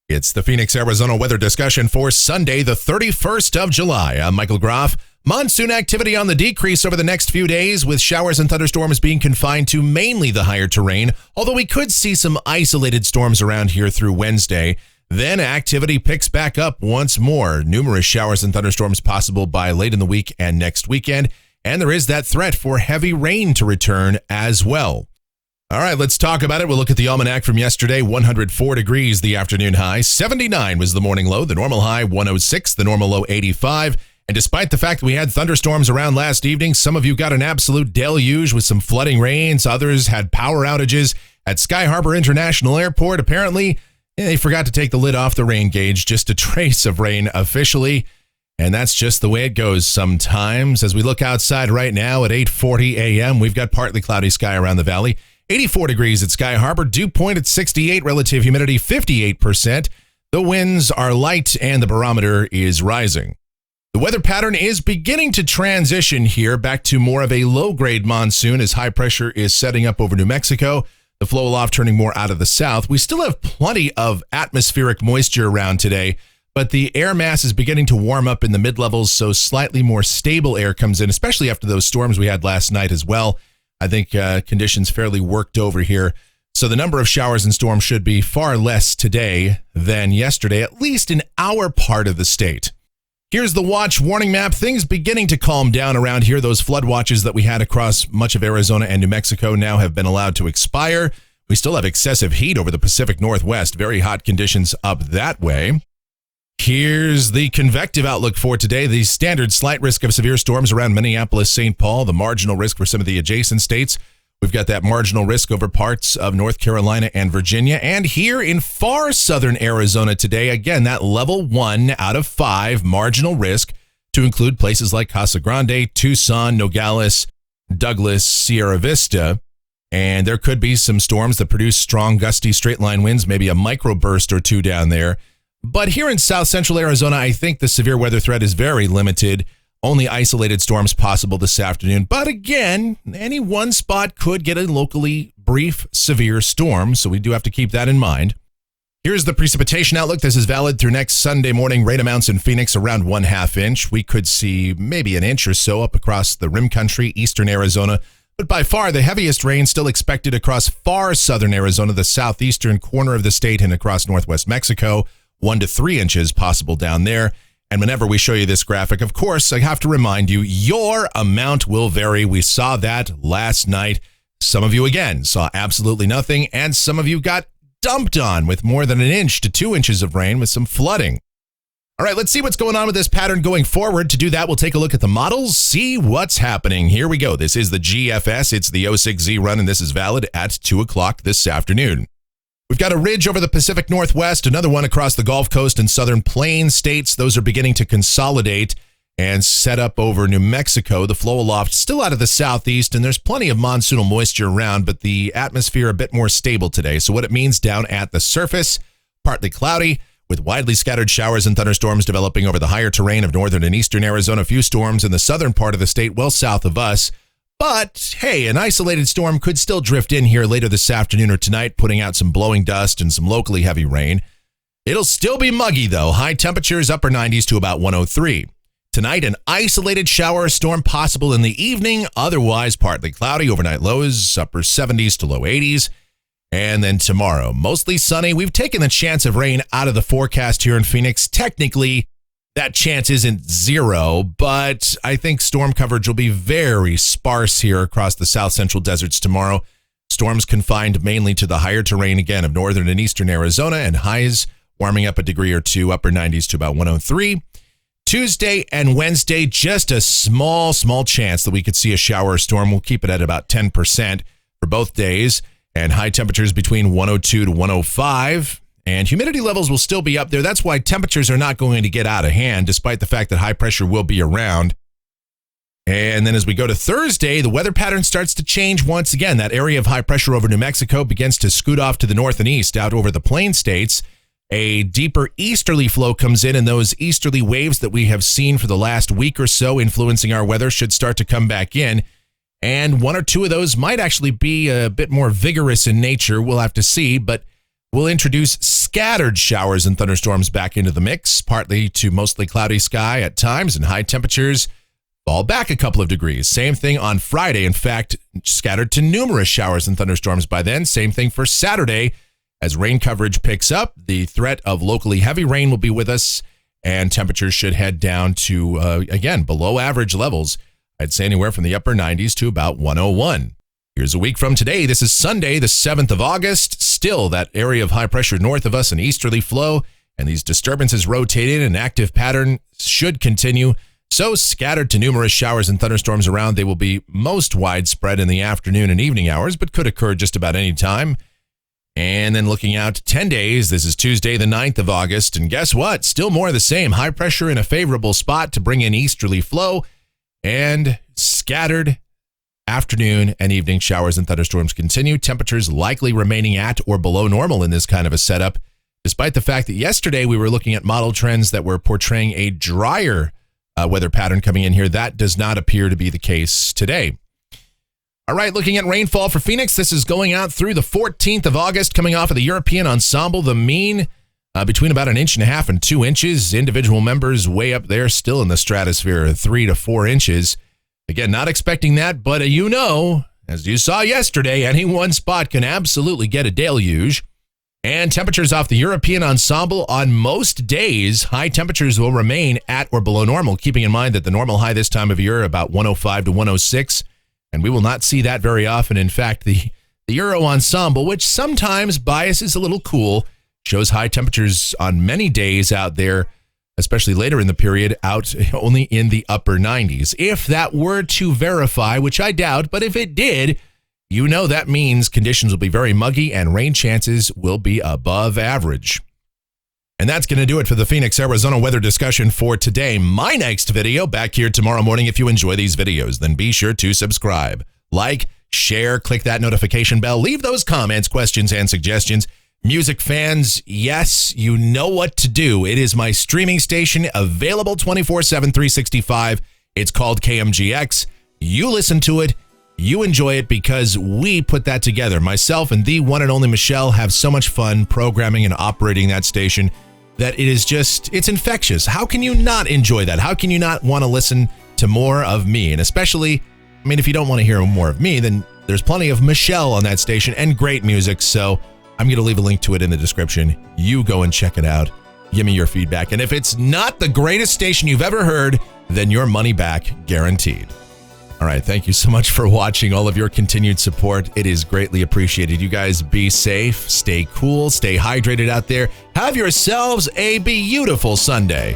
It's the Phoenix, Arizona weather discussion for Sunday, the 31st of July. I'm Michael Groff. Monsoon activity on the decrease over the next few days, with showers and thunderstorms being confined to mainly the higher terrain, although we could see some isolated storms around here through Wednesday. Then activity picks back up once more. Numerous showers and thunderstorms possible by late in the week and next weekend, and there is that threat for heavy rain to return as well. All right, let's talk about it. We'll look at the almanac from yesterday. 104 degrees the afternoon high. 79 was the morning low. The normal high, 106. The normal low, 85. And despite the fact that we had thunderstorms around last evening, some of you got an absolute deluge with some flooding rains. Others had power outages at Sky Harbor International Airport. Apparently, they forgot to take the lid off the rain gauge. Just a trace of rain officially. And that's just the way it goes sometimes. As we look outside right now at 8:40 a.m., we've got partly cloudy sky around the valley. 84 degrees at Sky Harbor, dew point at 68, relative humidity 58%. The winds are light and the barometer is rising. The weather pattern is beginning to transition here back to more of a low-grade monsoon as high pressure is setting up over New Mexico. The flow aloft turning more out of the south. We still have plenty of atmospheric moisture around today, but the air mass is beginning to warm up in the mid-levels, so slightly more stable air comes in, especially after those storms we had last night as well. I think conditions fairly worked over here. So the number of showers and storms should be far less today than yesterday, at least in our part of the state. Here's the watch warning map. Things beginning to calm down around here. Those flood watches that we had across much of Arizona and New Mexico now have been allowed to expire. We still have excessive heat over the Pacific Northwest. Very hot conditions up that way. Here's the convective outlook for today. The standard slight risk of severe storms around Minneapolis, St. Paul, the marginal risk for some of the adjacent states. We've got that marginal risk over parts of North Carolina and Virginia. And here in far southern Arizona today, again, that level 1 out of 5 marginal risk to include places like Casa Grande, Tucson, Nogales, Douglas, Sierra Vista. And there could be some storms that produce strong, gusty straight line winds, maybe a microburst or two down there. But here in south central Arizona, I think the severe weather threat is very limited. Only isolated storms possible this afternoon. But again, any one spot could get a locally brief severe storm, so we do have to keep that in mind. Here's the precipitation outlook. This is valid through next Sunday morning. Rain amounts in Phoenix around 1/2 inch. We could see maybe an inch or so up across the rim country, eastern Arizona. But by far, the heaviest rain still expected across far southern Arizona, the southeastern corner of the state, and across northwest Mexico. 1 to 3 inches possible down there. And whenever we show you this graphic, of course, I have to remind you, your amount will vary. We saw that last night. Some of you, again, saw absolutely nothing, and some of you got dumped on with more than 1 inch to 2 inches of rain with some flooding. All right, let's see what's going on with this pattern going forward. To do that, we'll take a look at the models, see what's happening. Here we go. This is the GFS. It's the 06Z run, and this is valid at 2 o'clock this afternoon. We've got a ridge over the Pacific Northwest, another one across the Gulf Coast and Southern Plains states. Those are beginning to consolidate and set up over New Mexico. The flow aloft still out of the southeast, and there's plenty of monsoonal moisture around, but the atmosphere a bit more stable today. So what it means down at the surface, partly cloudy, with widely scattered showers and thunderstorms developing over the higher terrain of northern and eastern Arizona. A few storms in the southern part of the state, well south of us. But, hey, an isolated storm could still drift in here later this afternoon or tonight, putting out some blowing dust and some locally heavy rain. It'll still be muggy, though. High temperatures, upper 90s to about 103. Tonight, an isolated shower or storm possible in the evening. Otherwise, partly cloudy, overnight lows, upper 70s to low 80s. And then tomorrow, mostly sunny. We've taken the chance of rain out of the forecast here in Phoenix. Technically, that chance isn't 0, but I think storm coverage will be very sparse here across the south central deserts tomorrow. Storms confined mainly to the higher terrain, again, of northern and eastern Arizona, and highs warming up a degree or two, upper 90s to about 103. Tuesday and Wednesday, just a small chance that we could see a shower or storm. We'll keep it at about 10% for both days, and high temperatures between 102 to 105. And humidity levels will still be up there. That's why temperatures are not going to get out of hand, despite the fact that high pressure will be around. And then as we go to Thursday, the weather pattern starts to change once again. That area of high pressure over New Mexico begins to scoot off to the north and east, out over the plain states. A deeper easterly flow comes in, and those easterly waves that we have seen for the last week or so influencing our weather should start to come back in. And 1 or 2 of those might actually be a bit more vigorous in nature. We'll have to see, but We'll introduce scattered showers and thunderstorms back into the mix, partly to mostly cloudy sky at times, and high temperatures fall back a couple of degrees. Same thing on Friday. In fact, scattered to numerous showers and thunderstorms by then. Same thing for Saturday. As rain coverage picks up, the threat of locally heavy rain will be with us, and temperatures should head down to, again, below average levels. I'd say anywhere from the upper 90s to about 101. Here's a week from today. This is Sunday, the 7th of August. Still that area of high pressure north of us, an easterly flow, and these disturbances rotating. An active pattern should continue. So scattered to numerous showers and thunderstorms around. They will be most widespread in the afternoon and evening hours, but could occur just about any time. And then looking out 10 days, this is Tuesday, the 9th of August. And guess what? Still more of the same. High pressure in a favorable spot to bring in easterly flow, and scattered afternoon and evening showers and thunderstorms continue. Temperatures likely remaining at or below normal in this kind of a setup, despite the fact that yesterday we were looking at model trends that were portraying a drier weather pattern coming in here. That does not appear to be the case today. All right, looking at rainfall for Phoenix, this is going out through the 14th of August, coming off of the European ensemble. The mean between about 1.5 inches and 2 inches. Individual members way up there, still in the stratosphere, 3 to 4 inches. Again, not expecting that, but as you saw yesterday, any one spot can absolutely get a deluge. And temperatures off the European ensemble on most days, high temperatures will remain at or below normal, keeping in mind that the normal high this time of year about 105 to 106. And we will not see that very often. In fact, the Euro ensemble, which sometimes biases a little cool, shows high temperatures on many days out there, especially later in the period, out only in the upper 90s. If that were to verify, which I doubt, but if it did, that means conditions will be very muggy and rain chances will be above average. And that's going to do it for the Phoenix, Arizona weather discussion for today. My next video back here tomorrow morning. If you enjoy these videos, then be sure to subscribe, like, share, click that notification bell, leave those comments, questions, and suggestions. Music fans, yes, you know what to do. It is my streaming station, available 24/7, 365. It's called KMGX. You listen to it. You enjoy it because we put that together. Myself and the one and only Michelle have so much fun programming and operating that station that it's infectious. How can you not enjoy that? How can you not want to listen to more of me? And especially, if you don't want to hear more of me, then there's plenty of Michelle on that station and great music. So I'm going to leave a link to it in the description. You go and check it out. Give me your feedback. And if it's not the greatest station you've ever heard, then your money back guaranteed. All right. Thank you so much for watching. All of your continued support. It is greatly appreciated. You guys be safe, stay cool, stay hydrated out there. Have yourselves a beautiful Sunday.